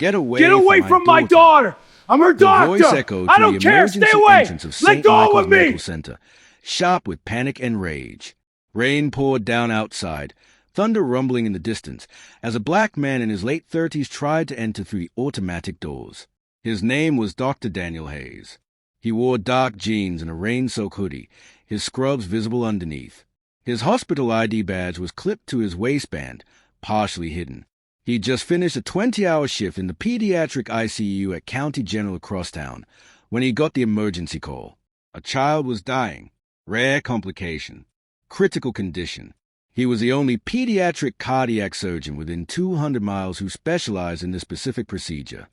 Get away Get away from my daughter! I'm her doctor! The voice echoed I through don't the care! Stay emergency away! entrance of Let St. go Michael's of me! Medical Center, sharp with panic and rage. Rain poured down outside, thunder rumbling in the distance, as a black man in his late 30s tried to enter through the automatic doors. His name was Dr. Daniel Hayes. He wore dark jeans and a rain-soaked hoodie, his scrubs visible underneath. His hospital ID badge was clipped to his waistband, partially hidden. He'd just finished a 20-hour shift in the pediatric ICU at County General across town when he got the emergency call. A child was dying. Rare complication. Critical condition. He was the only pediatric cardiac surgeon within 200 miles who specialized in this specific procedure.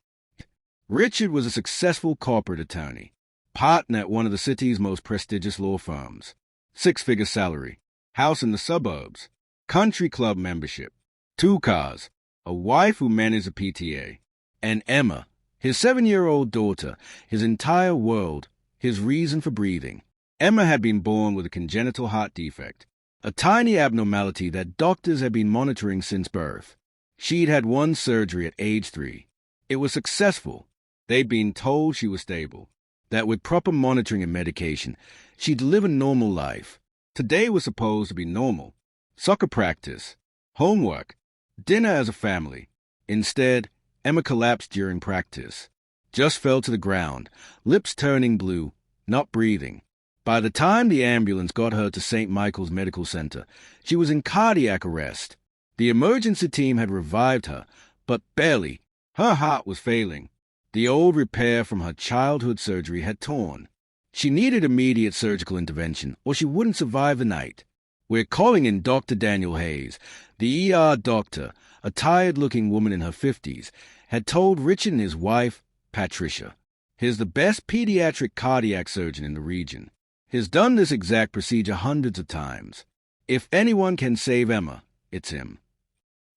Richard was a successful corporate attorney, partner at one of the city's most prestigious law firms. 6-figure salary, house in the suburbs, country club membership, 2 cars, a wife who managed a PTA, and Emma, his 7-year-old daughter, his entire world, his reason for breathing. Emma had been born with a congenital heart defect, a tiny abnormality that doctors had been monitoring since birth. She'd had 1 surgery at age 3. It was successful. They'd been told she was stable, that with proper monitoring and medication, she'd live a normal life. Today was supposed to be normal. Soccer practice, homework, dinner as a family. Instead, Emma collapsed during practice. Just fell to the ground, lips turning blue, not breathing. By the time the ambulance got her to St. Michael's Medical Center, she was in cardiac arrest. The emergency team had revived her, but barely. Her heart was failing. The old repair from her childhood surgery had torn. She needed immediate surgical intervention, or she wouldn't survive the night. We're calling in Dr. Daniel Hayes. The ER doctor, a tired-looking woman in her 50s, had told Richard and his wife, Patricia, he's the best pediatric cardiac surgeon in the region. He's done this exact procedure hundreds of times. If anyone can save Emma, it's him.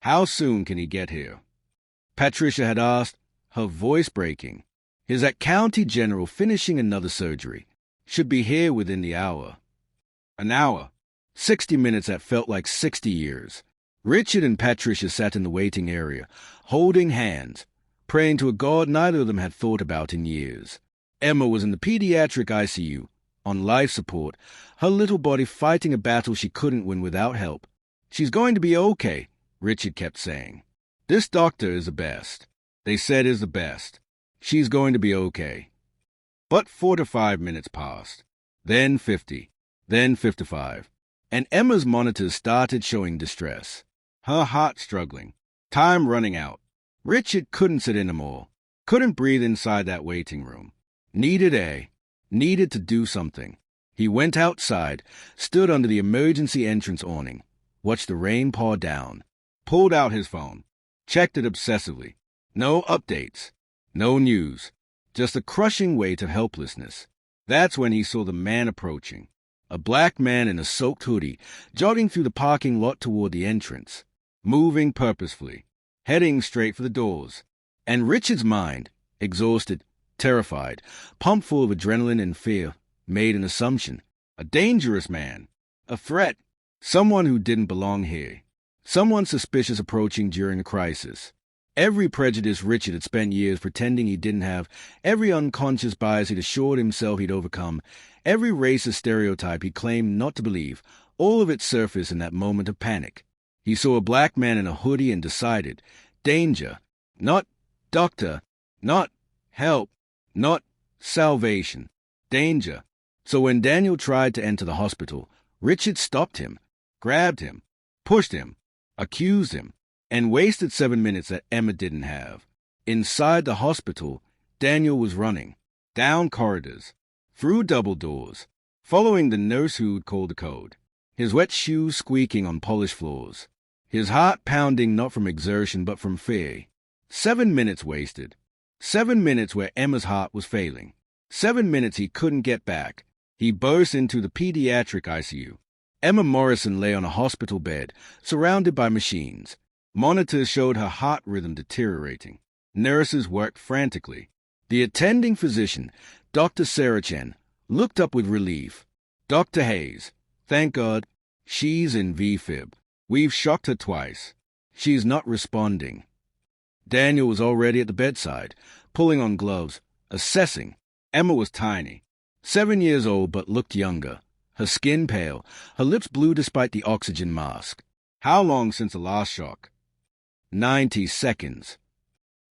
How soon can he get here? Patricia had asked, her voice breaking. He's at County General finishing another surgery. Should be here within the hour. An hour. 60 minutes that felt like 60 years. Richard and Patricia sat in the waiting area, holding hands, praying to a God neither of them had thought about in years. Emma was in the pediatric ICU, on life support, her little body fighting a battle she couldn't win without help. She's going to be okay, Richard kept saying. This doctor is the best. They said is the best. She's going to be okay. But 4 to 5 minutes passed. Then 50. Then 55. And Emma's monitors started showing distress. Her heart struggling. Time running out. Richard couldn't sit anymore. Couldn't breathe inside that waiting room. Needed air. Needed to do something. He went outside, stood under the emergency entrance awning, watched the rain pour down, pulled out his phone, checked it obsessively. No updates. No news. Just the crushing weight of helplessness. That's when he saw the man approaching. A black man in a soaked hoodie, jogging through the parking lot toward the entrance, moving purposefully, heading straight for the doors. And Richard's mind, exhausted, terrified, pumped full of adrenaline and fear, made an assumption. A dangerous man. A threat. Someone who didn't belong here. Someone suspicious approaching during a crisis. Every prejudice Richard had spent years pretending he didn't have, every unconscious bias he'd assured himself he'd overcome, every racist stereotype he claimed not to believe, all of it surfaced in that moment of panic. He saw a black man in a hoodie and decided, danger, not doctor, not help, not salvation, danger. So when Daniel tried to enter the hospital, Richard stopped him, grabbed him, pushed him, accused him, and wasted 7 minutes that Emma didn't have. Inside the hospital, Daniel was running, down corridors, through double doors, following the nurse who'd called the code, his wet shoes squeaking on polished floors, his heart pounding not from exertion but from fear. 7 minutes wasted. 7 minutes where Emma's heart was failing. 7 minutes he couldn't get back. He burst into the pediatric ICU. Emma Morrison lay on a hospital bed, surrounded by machines. Monitors showed her heart rhythm deteriorating. Nurses worked frantically. The attending physician, Dr. Sarah Chen, looked up with relief. Dr. Hayes, thank God, she's in VFib. We've shocked her twice. She's not responding. Daniel was already at the bedside, pulling on gloves, assessing. Emma was tiny, 7 years old but looked younger, her skin pale, her lips blue despite the oxygen mask. How long since the last shock? 90 seconds.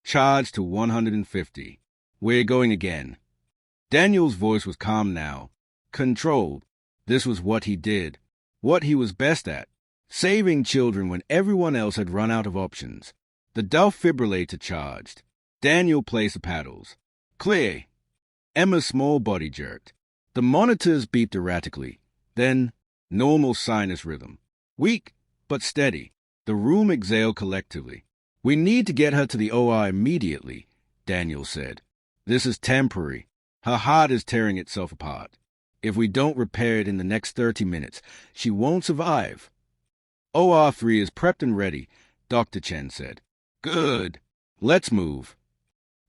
Charge to 150. We're going again. Daniel's voice was calm now, controlled. This was what he did, what he was best at, saving children when everyone else had run out of options. The defibrillator charged. Daniel placed the paddles. Clear. Emma's small body jerked. The monitors beeped erratically. Then, normal sinus rhythm. Weak, but steady. The room exhaled collectively. We need to get her to the OR immediately, Daniel said. This is temporary. Her heart is tearing itself apart. If we don't repair it in the next 30 minutes, she won't survive. OR3 is prepped and ready, Dr. Chen said. Good. Let's move.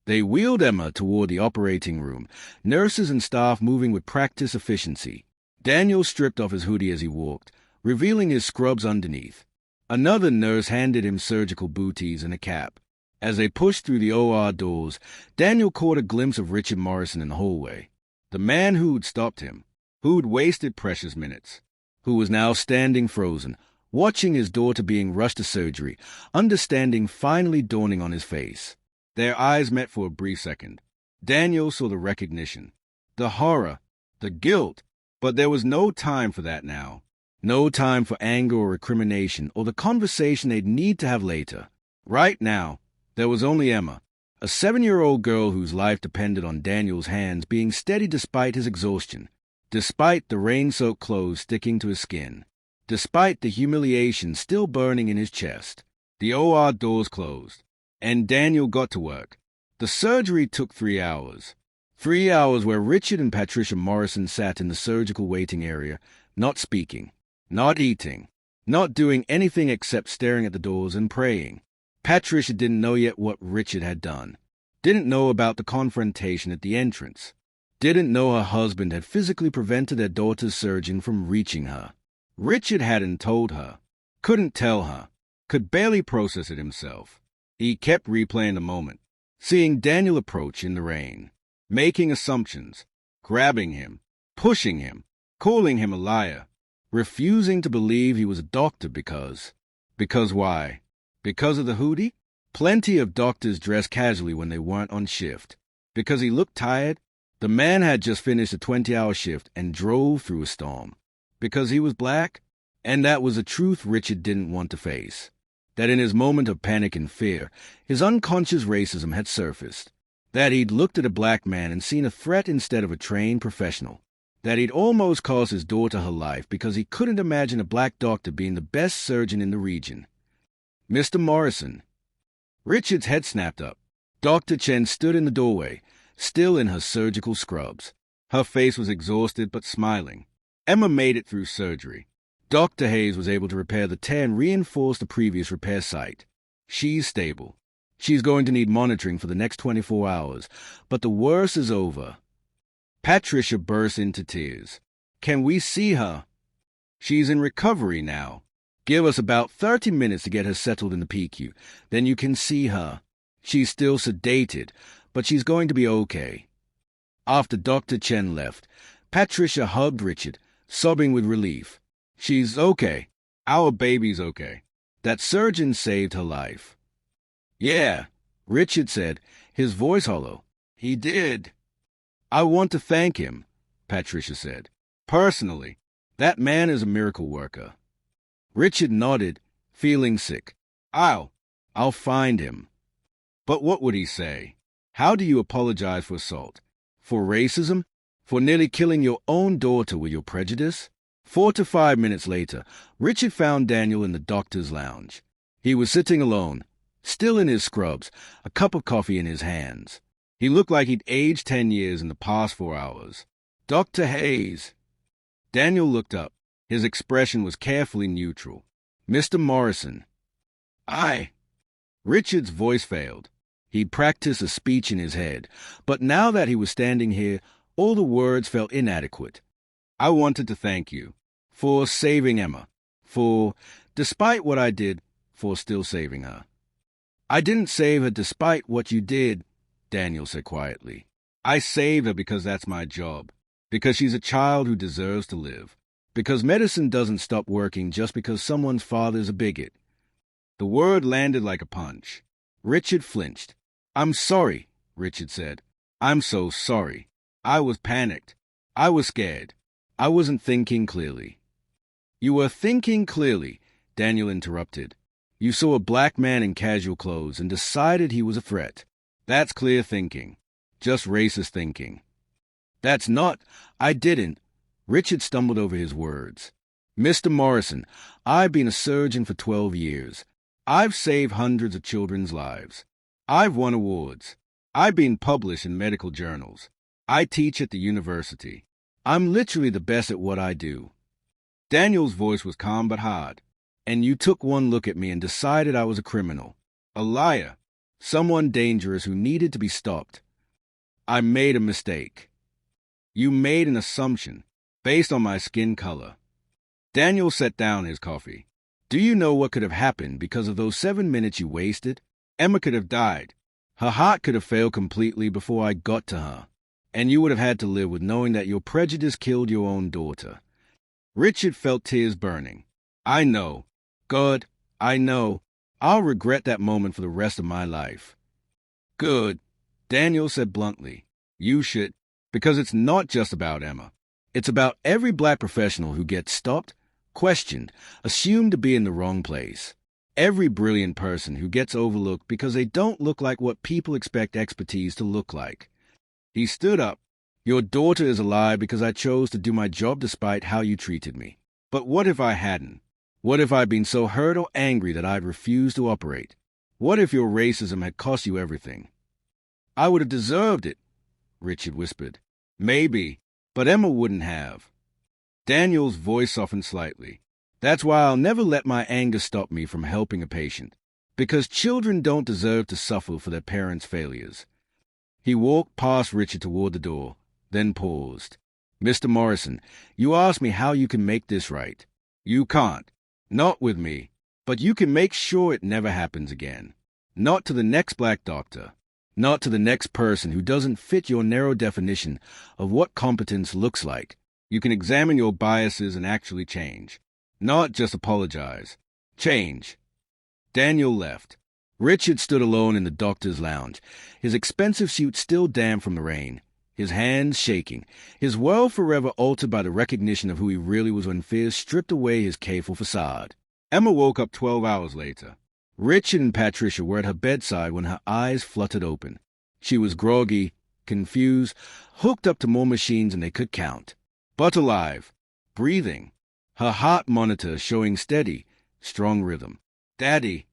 They wheeled Emma toward the operating room, nurses and staff moving with practiced efficiency. Daniel stripped off his hoodie as he walked, revealing his scrubs underneath. Another nurse handed him surgical booties and a cap. As they pushed through the OR doors, Daniel caught a glimpse of Richard Morrison in the hallway. The man who'd stopped him, who'd wasted precious minutes, who was now standing frozen, watching his daughter being rushed to surgery, understanding finally dawning on his face. Their eyes met for a brief second. Daniel saw the recognition, the horror, the guilt, but there was no time for that now. No time for anger or recrimination or the conversation they'd need to have later. Right now, there was only Emma, a 7-year-old girl whose life depended on Daniel's hands being steady despite his exhaustion, despite the rain-soaked clothes sticking to his skin, despite the humiliation still burning in his chest. The OR doors closed, and Daniel got to work. The surgery took 3 hours. 3 hours where Richard and Patricia Morrison sat in the surgical waiting area, not speaking, not eating, not doing anything except staring at the doors and praying. Patricia didn't know yet what Richard had done, didn't know about the confrontation at the entrance, didn't know her husband had physically prevented their daughter's surgeon from reaching her. Richard hadn't told her, couldn't tell her, could barely process it himself. He kept replaying the moment, seeing Daniel approach in the rain, making assumptions, grabbing him, pushing him, calling him a liar, refusing to believe he was a doctor because why? Because of the hoodie? Plenty of doctors dressed casually when they weren't on shift. Because he looked tired? The man had just finished a 20-hour shift and drove through a storm. Because he was black? And that was a truth Richard didn't want to face. That in his moment of panic and fear, his unconscious racism had surfaced. That he'd looked at a black man and seen a threat instead of a trained professional. That he'd almost cost his daughter her life because he couldn't imagine a black doctor being the best surgeon in the region. Mr. Morrison. Richard's head snapped up. Dr. Chen stood in the doorway, still in her surgical scrubs. Her face was exhausted but smiling. Emma made it through surgery. Dr. Hayes was able to repair the tear and reinforce the previous repair site. She's stable. She's going to need monitoring for the next 24 hours, but the worst is over. Patricia burst into tears. Can we see her? She's in recovery now. Give us about 30 minutes to get her settled in the PQ. Then you can see her. She's still sedated, but she's going to be okay. After Dr. Chen left, Patricia hugged Richard, sobbing with relief. She's okay. Our baby's okay. That surgeon saved her life. Yeah, Richard said, his voice hollow. He did. I want to thank him, Patricia said. Personally, that man is a miracle worker. Richard nodded, feeling sick. I'll find him. But what would he say? How do you apologize for assault? For racism? For nearly killing your own daughter with your prejudice? 4 to 5 minutes later, Richard found Daniel in the doctor's lounge. He was sitting alone, still in his scrubs, a cup of coffee in his hands. He looked like he'd aged 10 years in the past 4 hours. Dr. Hayes. Daniel looked up. His expression was carefully neutral. Mr. Morrison. Richard's voice failed. He'd practiced a speech in his head, but now that he was standing here, all the words felt inadequate. I wanted to thank you for saving Emma, for, despite what I did, for still saving her. I didn't save her despite what you did, Daniel said quietly. I saved her because that's my job. Because she's a child who deserves to live. Because medicine doesn't stop working just because someone's father's a bigot. The word landed like a punch. Richard flinched. I'm sorry, Richard said. I'm so sorry. I was panicked. I was scared. I wasn't thinking clearly. You were thinking clearly, Daniel interrupted. You saw a black man in casual clothes and decided he was a threat. That's clear thinking. Just racist thinking. That's not. I didn't. Richard stumbled over his words. Mr. Morrison, I've been a surgeon for 12 years. I've saved hundreds of children's lives. I've won awards. I've been published in medical journals. I teach at the university. I'm literally the best at what I do. Daniel's voice was calm but hard. And you took one look at me and decided I was a criminal. A liar. Someone dangerous who needed to be stopped. I made a mistake. You made an assumption based on my skin color. Daniel set down his coffee. Do you know what could have happened because of those 7 minutes you wasted? Emma could have died. Her heart could have failed completely before I got to her. And you would have had to live with knowing that your prejudice killed your own daughter. Richard felt tears burning. I know. God, I know. I'll regret that moment for the rest of my life. Good, Daniel said bluntly. You should, because it's not just about Emma. It's about every black professional who gets stopped, questioned, assumed to be in the wrong place. Every brilliant person who gets overlooked because they don't look like what people expect expertise to look like. He stood up. Your daughter is alive because I chose to do my job despite how you treated me. But what if I hadn't? What if I'd been so hurt or angry that I'd refused to operate? What if your racism had cost you everything? I would have deserved it, Richard whispered. Maybe, but Emma wouldn't have. Daniel's voice softened slightly. That's why I'll never let my anger stop me from helping a patient. Because children don't deserve to suffer for their parents' failures. He walked past Richard toward the door, then paused. Mr. Morrison, you asked me how you can make this right. You can't. Not with me. But you can make sure it never happens again. Not to the next black doctor. Not to the next person who doesn't fit your narrow definition of what competence looks like. You can examine your biases and actually change. Not just apologize. Change. Daniel left. Richard stood alone in the doctor's lounge, his expensive suit still damp from the rain, his hands shaking, his world forever altered by the recognition of who he really was when fear stripped away his careful facade. Emma woke up 12 hours later. Richard and Patricia were at her bedside when her eyes fluttered open. She was groggy, confused, hooked up to more machines than they could count, but alive, breathing, her heart monitor showing steady, strong rhythm. Daddy.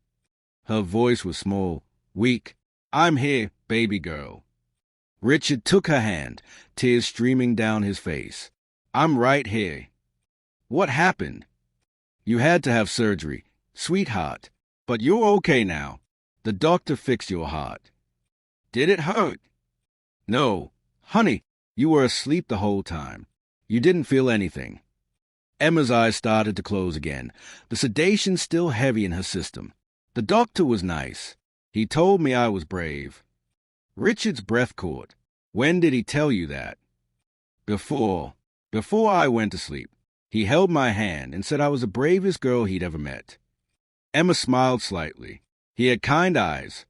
Her voice was small, weak. I'm here, baby girl. Richard took her hand, tears streaming down his face. I'm right here. What happened? You had to have surgery, sweetheart. But you're okay now. The doctor fixed your heart. Did it hurt? No. Honey, you were asleep the whole time. You didn't feel anything. Emma's eyes started to close again, the sedation still heavy in her system. The doctor was nice. He told me I was brave. Richard's breath caught. When did he tell you that? Before I went to sleep. He held my hand and said I was the bravest girl he'd ever met. Emma smiled slightly. He had kind eyes.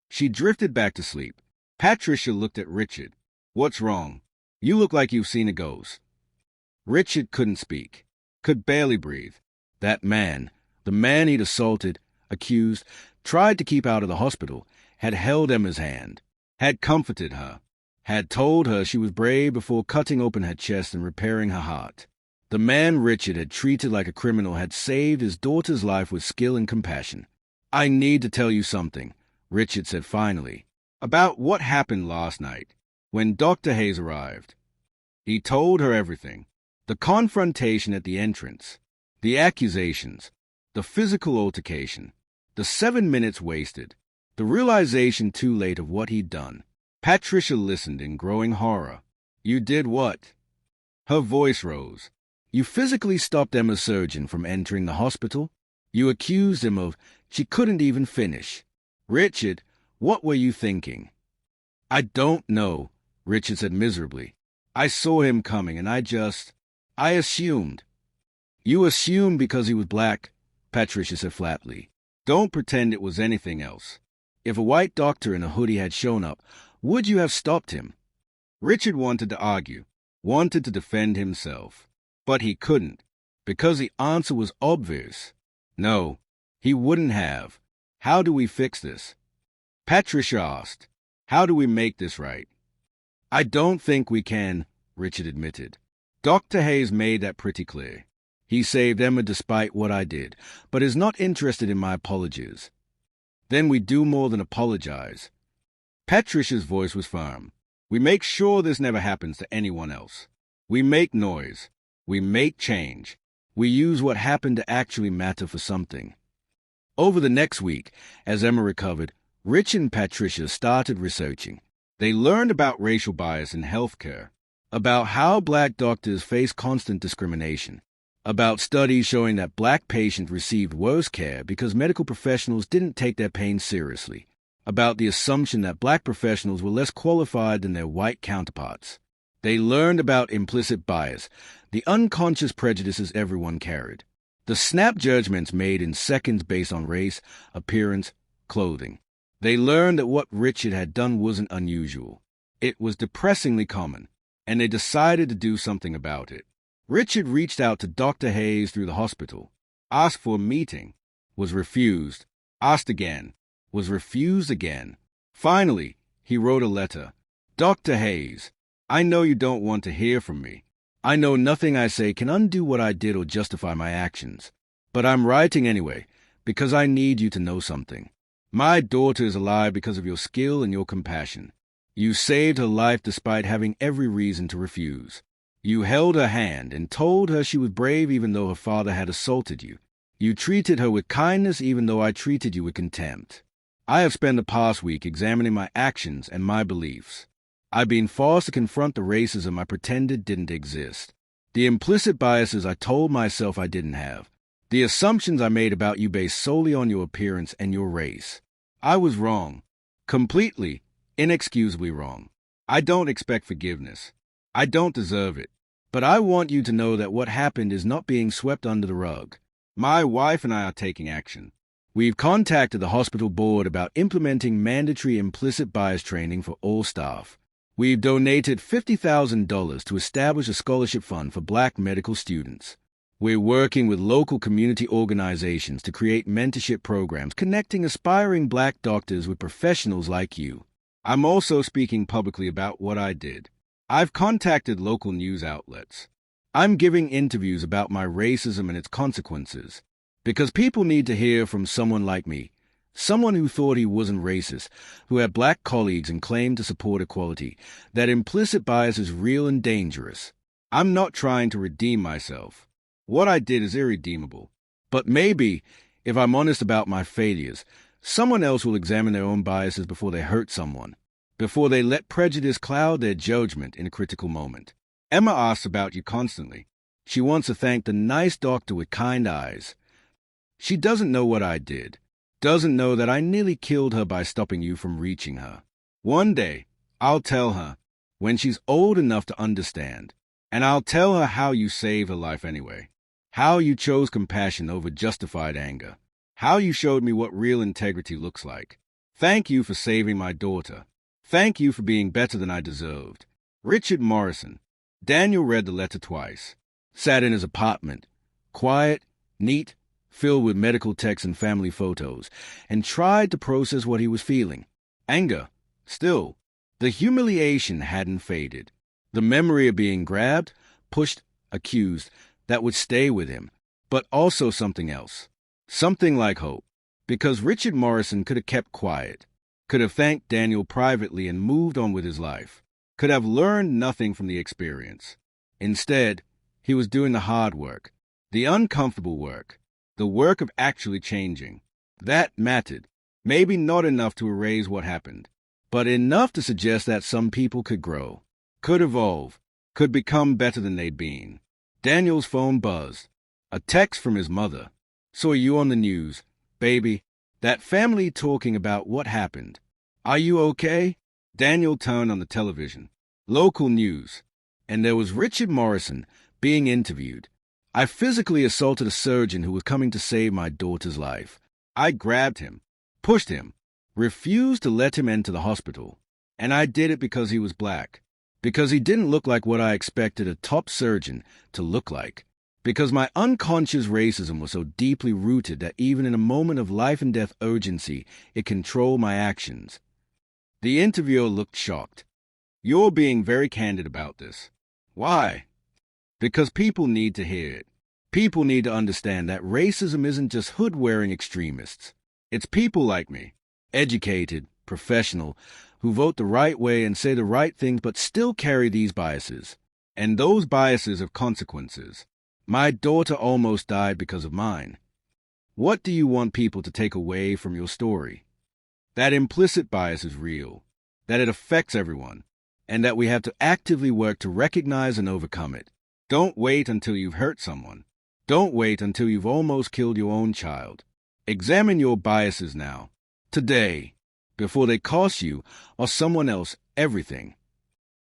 She drifted back to sleep. Patricia looked at Richard. What's wrong? You look like you've seen a ghost. Richard couldn't speak, could barely breathe. That man, the man he'd assaulted, accused, tried to keep out of the hospital, had held Emma's hand, had comforted her, had told her she was brave before cutting open her chest and repairing her heart. The man Richard had treated like a criminal had saved his daughter's life with skill and compassion. I need to tell you something, Richard said finally, about what happened last night, when Dr. Hayes arrived. He told her everything. The confrontation at the entrance, the accusations, the physical altercation, the 7 minutes wasted, the realization too late of what he'd done. Patricia listened in growing horror. You did what? Her voice rose. You physically stopped Emma's surgeon from entering the hospital. You accused him of... She couldn't even finish. Richard, what were you thinking? I don't know, Richard said miserably. I saw him coming, and I assumed. You assumed because he was black, Patricia said flatly. Don't pretend it was anything else. If a white doctor in a hoodie had shown up, would you have stopped him? Richard wanted to argue, wanted to defend himself, but he couldn't, because the answer was obvious. No, he wouldn't have. How do we fix this? Patricia asked. How do we make this right? I don't think we can, Richard admitted. Dr. Hayes made that pretty clear. He saved Emma despite what I did, but is not interested in my apologies. Then we do more than apologize. Patricia's voice was firm. We make sure this never happens to anyone else. We make noise. We make change. We use what happened to actually matter for something. Over the next week, as Emma recovered, Rich and Patricia started researching. They learned about racial bias in healthcare, about how black doctors face constant discrimination, about studies showing that black patients received worse care because medical professionals didn't take their pain seriously, about the assumption that black professionals were less qualified than their white counterparts. They learned about implicit bias, the unconscious prejudices everyone carried, the snap judgments made in seconds based on race, appearance, clothing. They learned that what Richard had done wasn't unusual. It was depressingly common, and they decided to do something about it. Richard reached out to Dr. Hayes through the hospital, asked for a meeting, was refused, asked again, was refused again. Finally, he wrote a letter. Dr. Hayes, I know you don't want to hear from me. I know nothing I say can undo what I did or justify my actions. But I'm writing anyway, because I need you to know something. My daughter is alive because of your skill and your compassion. You saved her life despite having every reason to refuse. You held her hand and told her she was brave even though her father had assaulted you. You treated her with kindness even though I treated you with contempt. I have spent the past week examining my actions and my beliefs. I've been forced to confront the racism I pretended didn't exist, the implicit biases I told myself I didn't have, the assumptions I made about you based solely on your appearance and your race. I was wrong. Completely, inexcusably wrong. I don't expect forgiveness. I don't deserve it. But I want you to know that what happened is not being swept under the rug. My wife and I are taking action. We've contacted the hospital board about implementing mandatory implicit bias training for all staff. We've donated $50,000 to establish a scholarship fund for black medical students. We're working with local community organizations to create mentorship programs connecting aspiring black doctors with professionals like you. I'm also speaking publicly about what I did. I've contacted local news outlets. I'm giving interviews about my racism and its consequences, because people need to hear from someone like me, someone who thought he wasn't racist, who had black colleagues and claimed to support equality, that implicit bias is real and dangerous. I'm not trying to redeem myself. What I did is irredeemable. But maybe, if I'm honest about my failures, someone else will examine their own biases before they hurt someone, before they let prejudice cloud their judgment in a critical moment. Emma asks about you constantly. She wants to thank the nice doctor with kind eyes. She doesn't know what I did, doesn't know that I nearly killed her by stopping you from reaching her. One day, I'll tell her, when she's old enough to understand, and I'll tell her how you saved her life anyway, how you chose compassion over justified anger, how you showed me what real integrity looks like. Thank you for saving my daughter. Thank you for being better than I deserved. Richard Morrison. Daniel read the letter twice, sat in his apartment, quiet, neat, filled with medical texts and family photos, and tried to process what he was feeling. Anger, still. The humiliation hadn't faded. The memory of being grabbed, pushed, accused, that would stay with him, but also something else. Something like hope. Because Richard Morrison could have kept quiet, could have thanked Daniel privately and moved on with his life, could have learned nothing from the experience. Instead, he was doing the hard work, the uncomfortable work, the work of actually changing. That mattered. Maybe not enough to erase what happened, but enough to suggest that some people could grow, could evolve, could become better than they'd been. Daniel's phone buzzed. A text from his mother. Saw you on the news. Baby, That family talking about what happened. Are you okay? Daniel turned on the television. Local news. And there was Richard Morrison being interviewed. I physically assaulted a surgeon who was coming to save my daughter's life. I grabbed him, pushed him, refused to let him enter the hospital. And I did it because he was black. Because he didn't look like what I expected a top surgeon to look like. Because my unconscious racism was so deeply rooted that even in a moment of life and death urgency, it controlled my actions. The interviewer looked shocked. You're being very candid about this. Why? Because people need to hear it. People need to understand that racism isn't just hood-wearing extremists. It's people like me, educated, professional, who vote the right way and say the right things but still carry these biases. And those biases have consequences. My daughter almost died because of mine. What do you want people to take away from your story? That implicit bias is real, that it affects everyone, and that we have to actively work to recognize and overcome it. Don't wait until you've hurt someone. Don't wait until you've almost killed your own child. Examine your biases now, today, before they cost you or someone else everything.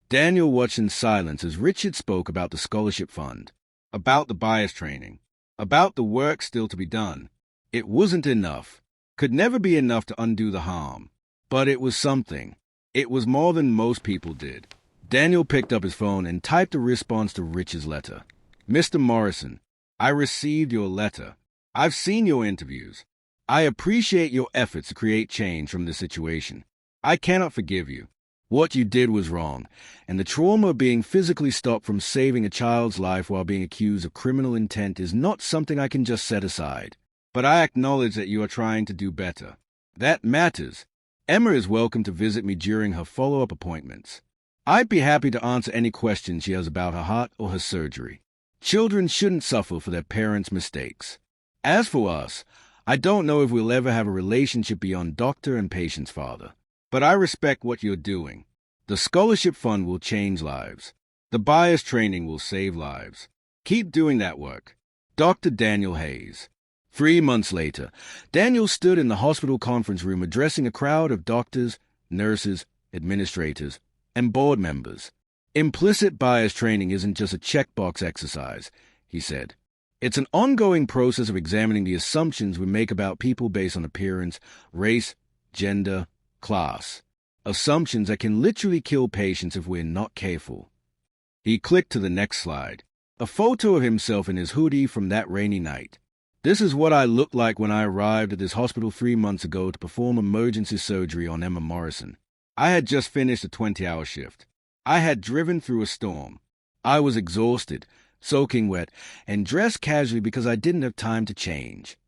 Daniel watched in silence as Richard spoke about the scholarship fund, about the bias training, about the work still to be done. It wasn't enough, could never be enough to undo the harm, but it was something. It was more than most people did. Daniel picked up his phone and typed a response to Richard's letter. Mr. Morrison, I received your letter. I've seen your interviews. I appreciate your efforts to create change from this situation. I cannot forgive you. What you did was wrong, and the trauma of being physically stopped from saving a child's life while being accused of criminal intent is not something I can just set aside. But I acknowledge that you are trying to do better. That matters. Emma is welcome to visit me during her follow-up appointments. I'd be happy to answer any questions she has about her heart or her surgery. Children shouldn't suffer for their parents' mistakes. As for us, I don't know if we'll ever have a relationship beyond doctor and patient's father. But I respect what you're doing. The scholarship fund will change lives. The bias training will save lives. Keep doing that work. Dr. Daniel Hayes. 3 months later, Daniel stood in the hospital conference room addressing a crowd of doctors, nurses, administrators, and board members. Implicit bias training isn't just a checkbox exercise, he said. It's an ongoing process of examining the assumptions we make about people based on appearance, race, gender, class. Assumptions that can literally kill patients if we're not careful. He clicked to the next slide. A photo of himself in his hoodie from that rainy night. This is what I looked like when I arrived at this hospital 3 months ago to perform emergency surgery on Emma Morrison. I had just finished a 20-hour shift. I had driven through a storm. I was exhausted, soaking wet, and dressed casually because I didn't have time to change.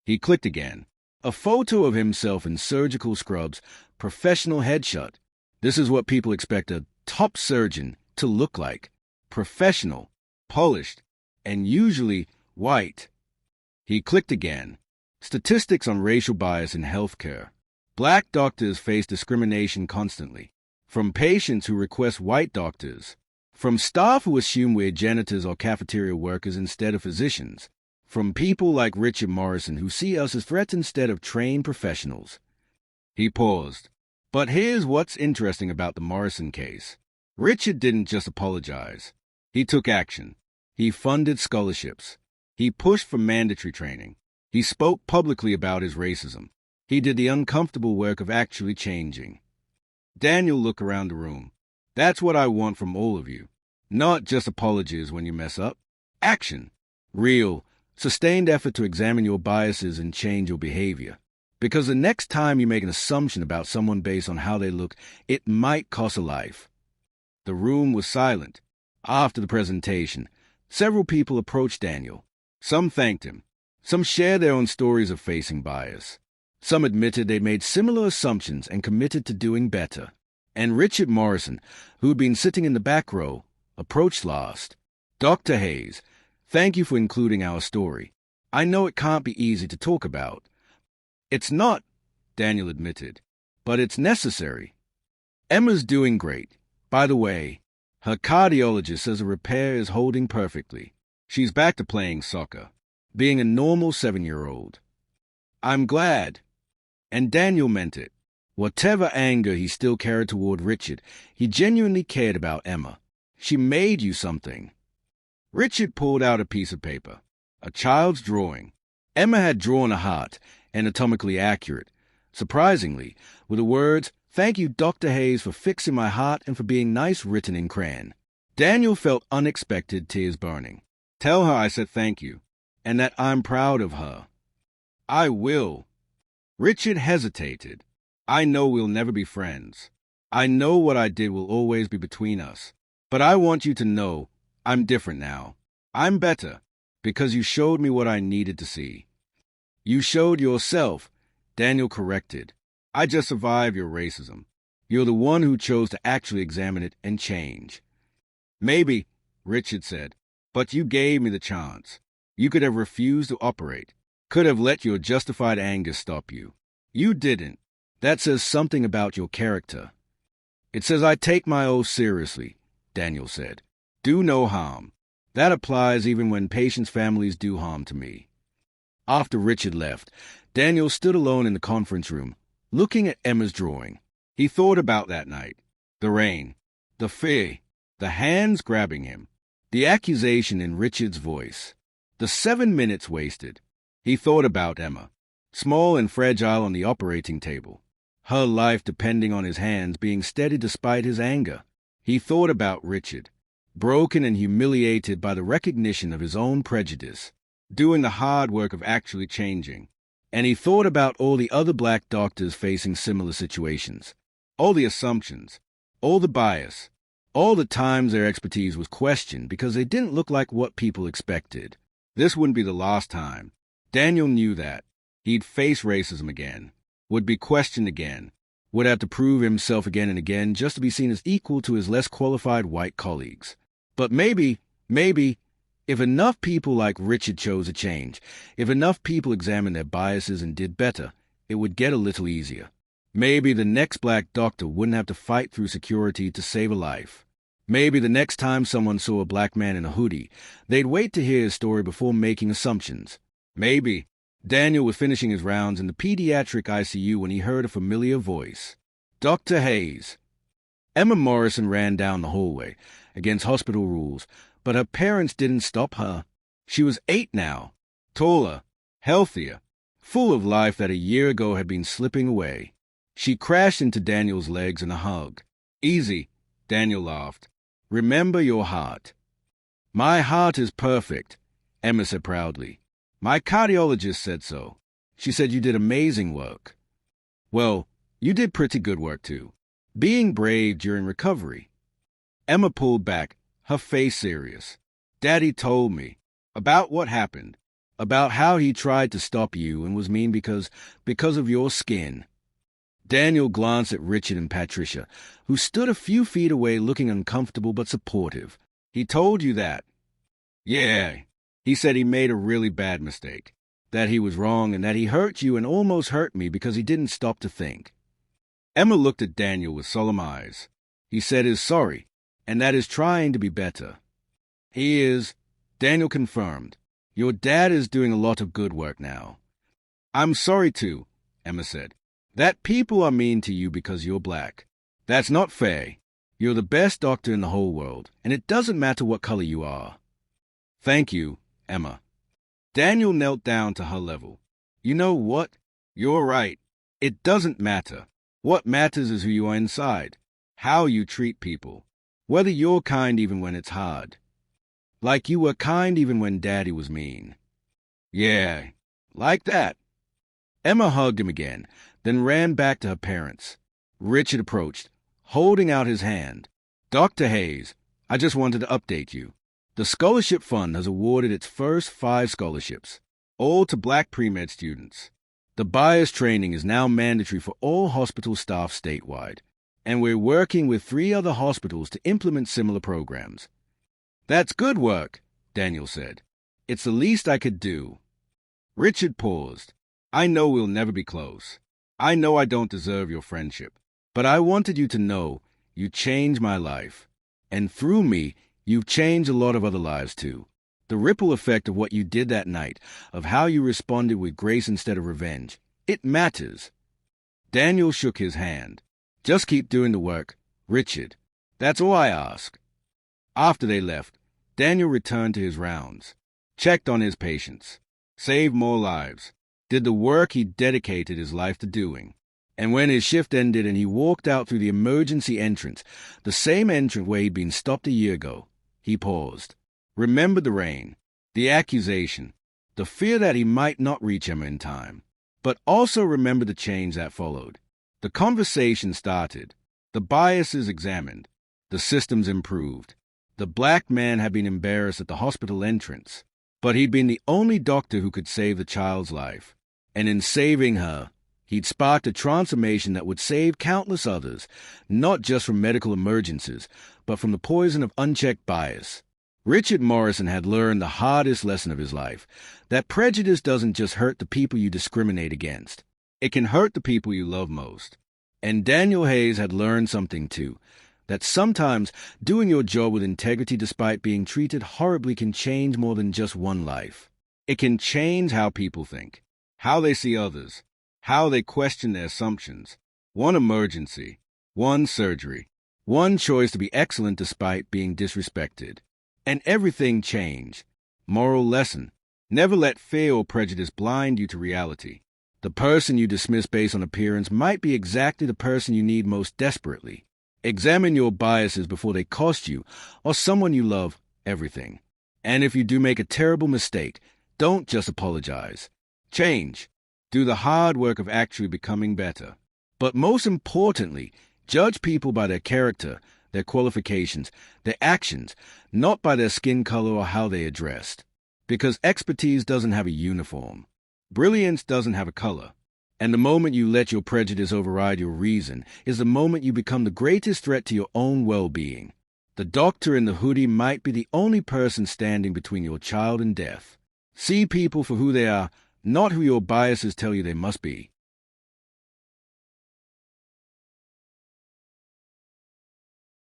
He clicked again. A photo of himself in surgical scrubs, professional headshot. This is what people expect a top surgeon to look like. Professional, polished, and usually white. He clicked again. Statistics on racial bias in healthcare. Black doctors face discrimination constantly. From patients who request white doctors. From staff who assume we're janitors or cafeteria workers instead of physicians. From people like Richard Morrison who see us as threats instead of trained professionals. He paused. But here's what's interesting about the Morrison case. Richard didn't just apologize. He took action. He funded scholarships. He pushed for mandatory training. He spoke publicly about his racism. He did the uncomfortable work of actually changing. Daniel looked around the room. That's what I want from all of you. Not just apologies when you mess up. Action. Real, sustained effort to examine your biases and change your behavior. Because the next time you make an assumption about someone based on how they look, it might cost a life. The room was silent. After the presentation, several people approached Daniel. Some thanked him. Some shared their own stories of facing bias. Some admitted they made similar assumptions and committed to doing better. And Richard Morrison, who'd been sitting in the back row, approached last. Dr. Hayes, thank you for including our story. I know it can't be easy to talk about. It's not, Daniel admitted, but it's necessary. Emma's doing great. By the way, her cardiologist says her repair is holding perfectly. She's back to playing soccer, being a normal 7-year-old. I'm glad, And Daniel meant it. Whatever anger he still carried toward Richard, he genuinely cared about Emma. She made you something. Richard pulled out a piece of paper. A child's drawing. Emma had drawn a heart, anatomically accurate. Surprisingly, with the words, "Thank you, Dr. Hayes, for fixing my heart and for being nice," written in crayon. Daniel felt unexpected tears burning. "Tell her I said thank you, and that I'm proud of her." "I will." Richard hesitated. "I know we'll never be friends. I know what I did will always be between us. But I want you to know I'm different now. I'm better, because you showed me what I needed to see." "You showed yourself," Daniel corrected. "I just survived your racism. You're the one who chose to actually examine it and change." "Maybe," Richard said, "but you gave me the chance. You could have refused to operate, could have let your justified anger stop you. You didn't. That says something about your character." "It says I take my oath seriously," Daniel said. "Do no harm. That applies even when patients' families do harm to me." After Richard left, Daniel stood alone in the conference room, looking at Emma's drawing. He thought about that night. The rain, the fear, the hands grabbing him, the accusation in Richard's voice, the 7 minutes wasted. He thought about Emma, small and fragile on the operating table, her life depending on his hands being steady despite his anger. He thought about Richard, broken and humiliated by the recognition of his own prejudice, doing the hard work of actually changing. And he thought about all the other black doctors facing similar situations, all the assumptions, all the bias, all the times their expertise was questioned because they didn't look like what people expected. This wouldn't be the last time. Daniel knew that. He'd face racism again, would be questioned again, would have to prove himself again and again just to be seen as equal to his less qualified white colleagues. But maybe, if enough people like Richard chose a change, if enough people examined their biases and did better, it would get a little easier. Maybe the next black doctor wouldn't have to fight through security to save a life. Maybe the next time someone saw a black man in a hoodie, they'd wait to hear his story before making assumptions. Maybe. Daniel was finishing his rounds in the pediatric ICU when he heard a familiar voice. "Dr. Hayes." Emma Morrison ran down the hallway, against hospital rules, but her parents didn't stop her. She was 8 now, taller, healthier, full of life that a year ago had been slipping away. She crashed into Daniel's legs in a hug. "Easy," Daniel laughed. "Remember your heart." "My heart is perfect," Emma said proudly. "My cardiologist said so. She said you did amazing work." "Well, you did pretty good work, too. Being brave during recovery." Emma pulled back, her face serious. "Daddy told me about what happened, about how he tried to stop you and was mean because of your skin." Daniel glanced at Richard and Patricia, who stood a few feet away looking uncomfortable but supportive. "He told you that?" "Yeah. He said he made a really bad mistake, that he was wrong and that he hurt you and almost hurt me because he didn't stop to think." Emma looked at Daniel with solemn eyes. "He said he's sorry, and that is trying to be better." "He is," Daniel confirmed. "Your dad is doing a lot of good work now." "I'm sorry too," Emma said, "that people are mean to you because you're black. That's not fair. You're the best doctor in the whole world, and it doesn't matter what color you are." "Thank you, Emma." Daniel knelt down to her level. "You know what? You're right. It doesn't matter. What matters is who you are inside, how you treat people, whether you're kind even when it's hard. Like you were kind even when Daddy was mean." "Yeah, like that." Emma hugged him again, then ran back to her parents. Richard approached, holding out his hand. "Dr. Hayes, I just wanted to update you. The Scholarship Fund has awarded its first 5 scholarships, all to black pre-med students. The bias training is now mandatory for all hospital staff statewide, and we're working with 3 other hospitals to implement similar programs." "That's good work," Daniel said. "It's the least I could do." Richard paused. "I know we'll never be close. I know I don't deserve your friendship, but I wanted you to know you changed my life, and through me, you've changed a lot of other lives, too. The ripple effect of what you did that night, of how you responded with grace instead of revenge, it matters. Daniel shook his hand. Just keep doing the work, Richard. That's all I ask. After they left, Daniel returned to his rounds, checked on his patients, saved more lives, did the work he dedicated his life to doing. And when his shift ended and he walked out through the emergency entrance, the same entrance where he'd been stopped a year ago, he paused, remembered the rain, the accusation, the fear that he might not reach Emma in time, but also remembered the change that followed. The conversation started, the biases examined, the systems improved. The black man had been embarrassed at the hospital entrance, but he'd been the only doctor who could save the child's life. And in saving her, he'd sparked a transformation that would save countless others, not just from medical emergencies, but from the poison of unchecked bias. Richard Morrison had learned the hardest lesson of his life, that prejudice doesn't just hurt the people you discriminate against. It can hurt the people you love most. And Daniel Hayes had learned something too, that sometimes doing your job with integrity despite being treated horribly can change more than just one life. It can change how people think, how they see others, how they question their assumptions. One emergency, one surgery, one choice to be excellent despite being disrespected. And everything changed. Moral lesson: never let fear or prejudice blind you to reality. The person you dismiss based on appearance might be exactly the person you need most desperately. Examine your biases before they cost you or someone you love everything. And if you do make a terrible mistake, don't just apologize. Change. Do the hard work of actually becoming better. But most importantly, judge people by their character, their qualifications, their actions, not by their skin color or how they are dressed. Because expertise doesn't have a uniform. Brilliance doesn't have a color. And the moment you let your prejudice override your reason is the moment you become the greatest threat to your own well-being. The doctor in the hoodie might be the only person standing between your child and death. See people for who they are, not who your biases tell you they must be.